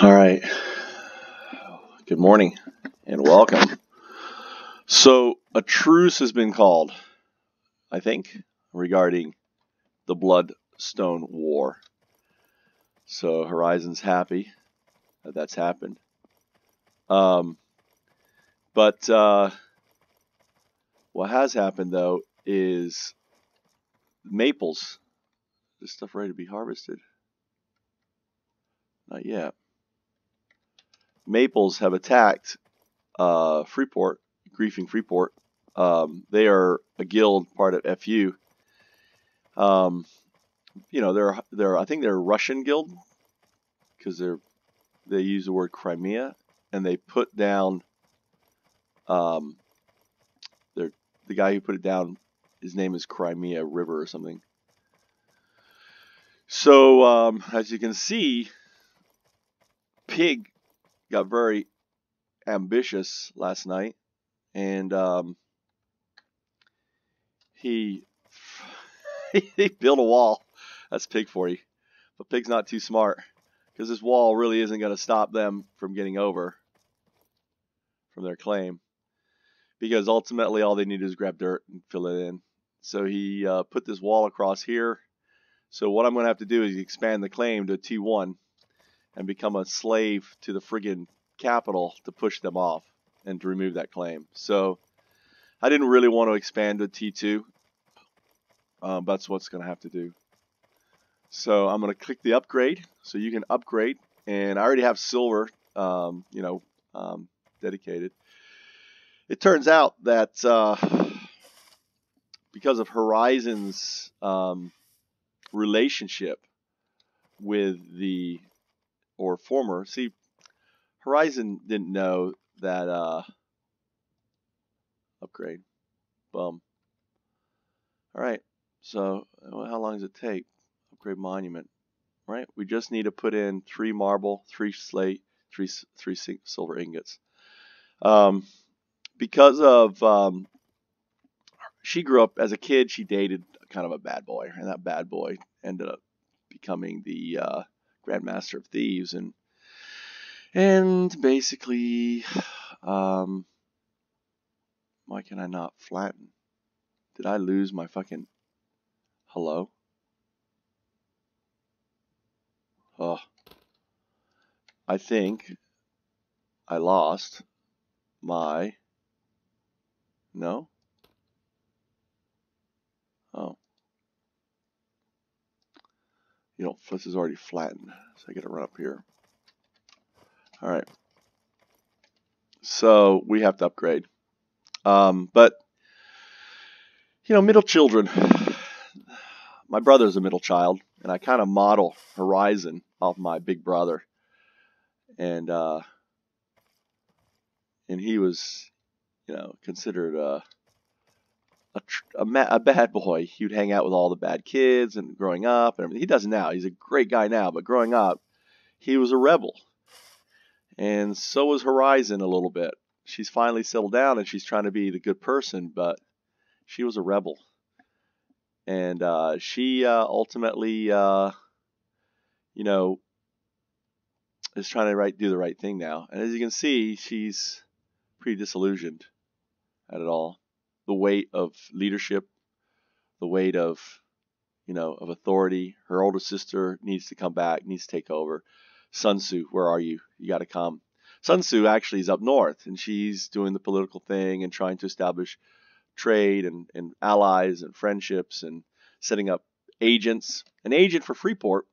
All right. Good morning and welcome. So a truce has been called, I think, regarding the Bloodstone War. So Horizon's happy that that's happened. But what has happened though is maples. This stuff ready to be harvested? Not yet. Maples have attacked Freeport, griefing Freeport. They are a guild part of FU. You know, I think they're a Russian guild because they use the word Crimea, and they put down the guy who put it down. His name is Crimea River or something. So as you can see, Pig got very ambitious last night, and he built a wall. That's Pig for you. But Pig's not too smart, because this wall really isn't going to stop them from getting over from their claim, because ultimately all they need is grab dirt and fill it in. So he put this wall across here. So what I'm going to have to do is expand the claim to T1 and become a slave to the friggin' capital to push them off and to remove that claim. So I didn't really want to expand to T2. That's what's going to have to do. So I'm going to click the upgrade, so you can upgrade. And I already have silver, dedicated. It turns out that because of Horizon's relationship with Horizon didn't know that upgrade. Bum. All right. So how long does it take? Upgrade monument. Right. We just need to put in 3 marble, 3 slate, 3 silver ingots. Because of she grew up as a kid, she dated kind of a bad boy, and that bad boy ended up becoming the Grandmaster of Thieves, and basically, why can I not flatten? Did I lose my fucking hello? Oh, I think I lost my no. Oh, this is already flattened, so I got to run up here. All right, so we have to upgrade. But middle children. My brother's a middle child, and I kind of model Horizon off my big brother, and he was, considered a bad boy. He would hang out with all the bad kids, and growing up, and everything. He doesn't now. He's a great guy now, but growing up, he was a rebel, and so was Horizon a little bit. She's finally settled down, and she's trying to be the good person, but she was a rebel. And she ultimately, is trying to do the right thing now. And as you can see, she's pretty disillusioned at it all. The weight of leadership, the weight of, of authority. Her older sister needs to come back, needs to take over. Sun Tzu, where are you? You got to come. Sun Tzu actually is up north, and she's doing the political thing and trying to establish trade and allies and friendships and setting up agents. An agent for Freeport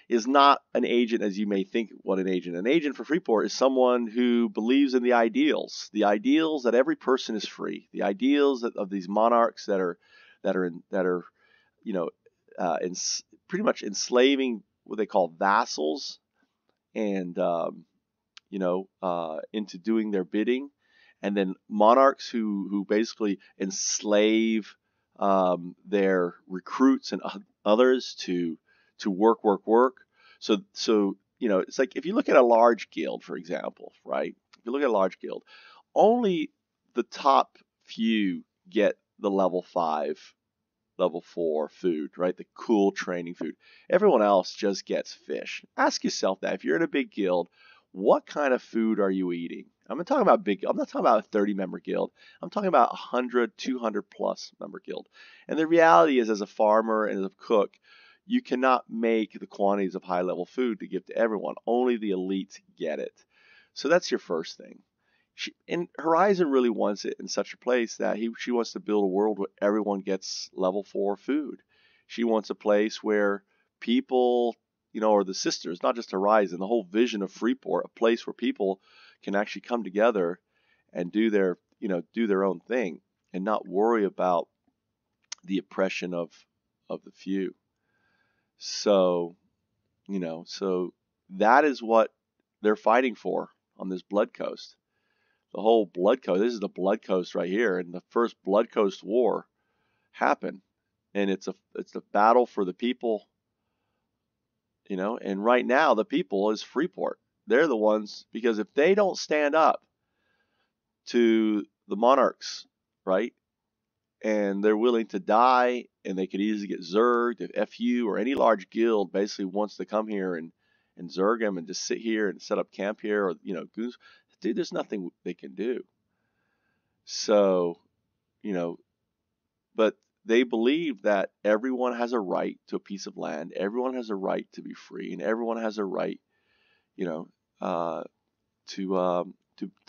is not an agent as you may think what an agent. An agent for Freeport is someone who believes in the ideals that every person is free, the ideals of these monarchs that are pretty much enslaving what they call vassals and into doing their bidding. And then monarchs who basically enslave their recruits and others to work. So it's like if you look at a large guild, for example, right? If you look at a large guild, only the top few get the level 5 level 4 food, right? The cool training food. Everyone else just gets fish. Ask yourself that. If you're in a big guild, what kind of food are you eating? I'm not talking about I'm not talking about a 30-member guild. I'm talking about 100, 200 plus member guild. And the reality is, as a farmer and as a cook, you cannot make the quantities of high-level food to give to everyone. Only the elite get it. So that's your first thing. And Horizon really wants it in such a place that she wants to build a world where everyone gets level 4 food. She wants a place where people, or the sisters, not just Horizon, the whole vision of Freeport, a place where people can actually come together and do their own thing and not worry about the oppression of the few. So, so that is what they're fighting for on this Blood Coast. The whole Blood Coast, this is the Blood Coast right here, and the first Blood Coast War happened, and it's a battle for the people, and right now the people is Freeport. They're the ones, because if they don't stand up to the monarchs, right, and they're willing to die, and they could easily get zerged if FU or any large guild basically wants to come here and zerg them and just sit here and set up camp here, or goose, dude, there's nothing they can do. So, but they believe that everyone has a right to a piece of land, everyone has a right to be free, and everyone has a right, to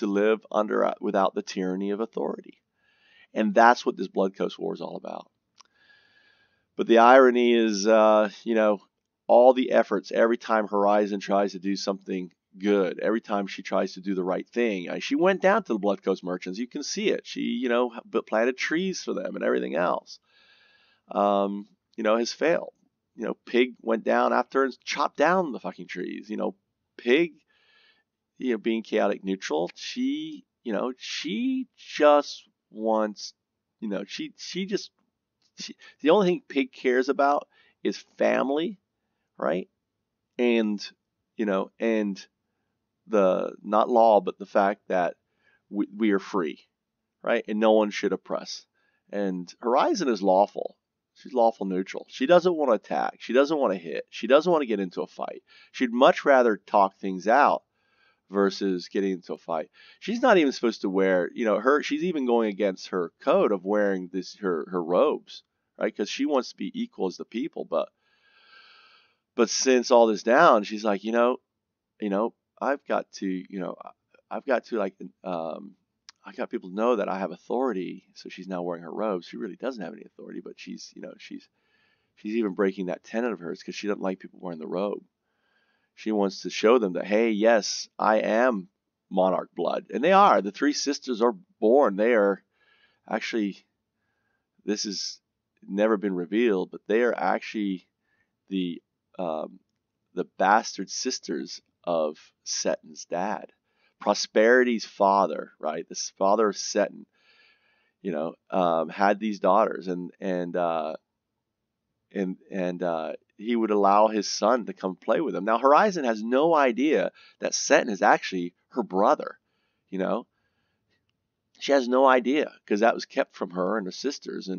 live without the tyranny of authority. And that's what this Blood Coast War is all about. But the irony is, all the efforts, every time Horizon tries to do something good, every time she tries to do the right thing, she went down to the Blood Coast merchants. You can see it. She, planted trees for them and everything else. Has failed. Pig went down after her and chopped down the fucking trees. Pig, being chaotic neutral, she just wants, the only thing Pig cares about is family, right? And, and the, not law, but the fact that we are free, right? And no one should oppress. And Horizon is lawful. She's lawful neutral. She doesn't want to attack. She doesn't want to hit. She doesn't want to get into a fight. She'd much rather talk things out versus getting into a fight. She's not even supposed to wear, she's even going against her code of wearing her robes, right? Because she wants to be equal as the people. But since all this down, she's like, I've got to, I got people to know that I have authority. So she's now wearing her robes. She really doesn't have any authority, but she's even breaking that tenet of hers because she doesn't like people wearing the robe. She wants to show them that, hey, yes, I am monarch blood. And they are. The 3 sisters are born. They are actually, this has never been revealed, but they are actually the bastard sisters of Seton's dad. Prosperity's father, right? The father of Seton, had these daughters, and he would allow his son to come play with him. Now Horizon has no idea that Seton is actually her brother. She has no idea because that was kept from her and her sisters,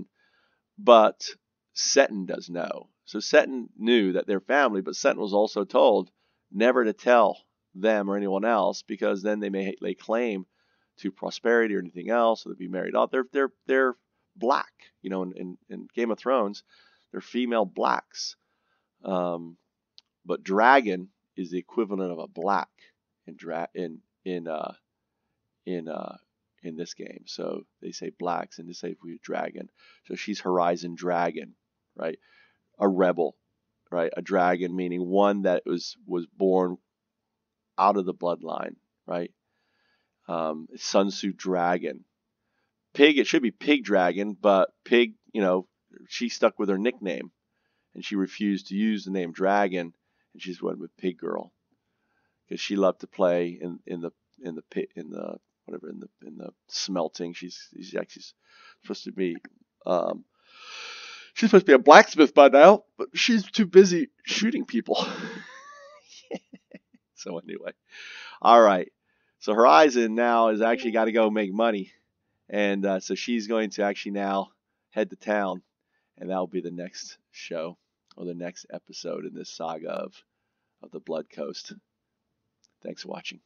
but Seton does know. So Seton knew that they're family, but Seton was also told never to tell them or anyone else, because then they may lay claim to prosperity or anything else, or they'd be married off. They're black, in Game of Thrones, they're female blacks. But dragon is the equivalent of a black in this game. So they say blacks, and they say dragon. So she's Horizon Dragon, right? A rebel, right? A dragon meaning one that was born out of the bloodline, right? Sun Tzu Dragon. Pig, it should be Pig Dragon, but Pig, she stuck with her nickname, and she refused to use the name Dragon, and she just went with Pig Girl, because she loved to play in the smelting. She's actually supposed to be she's supposed to be a blacksmith by now, but she's too busy shooting people. So anyway, all right. So Horizon now has actually got to go make money, and so she's going to actually now head to town And that will be the next show, or the next episode in this saga of the Blood Coast. Thanks for watching.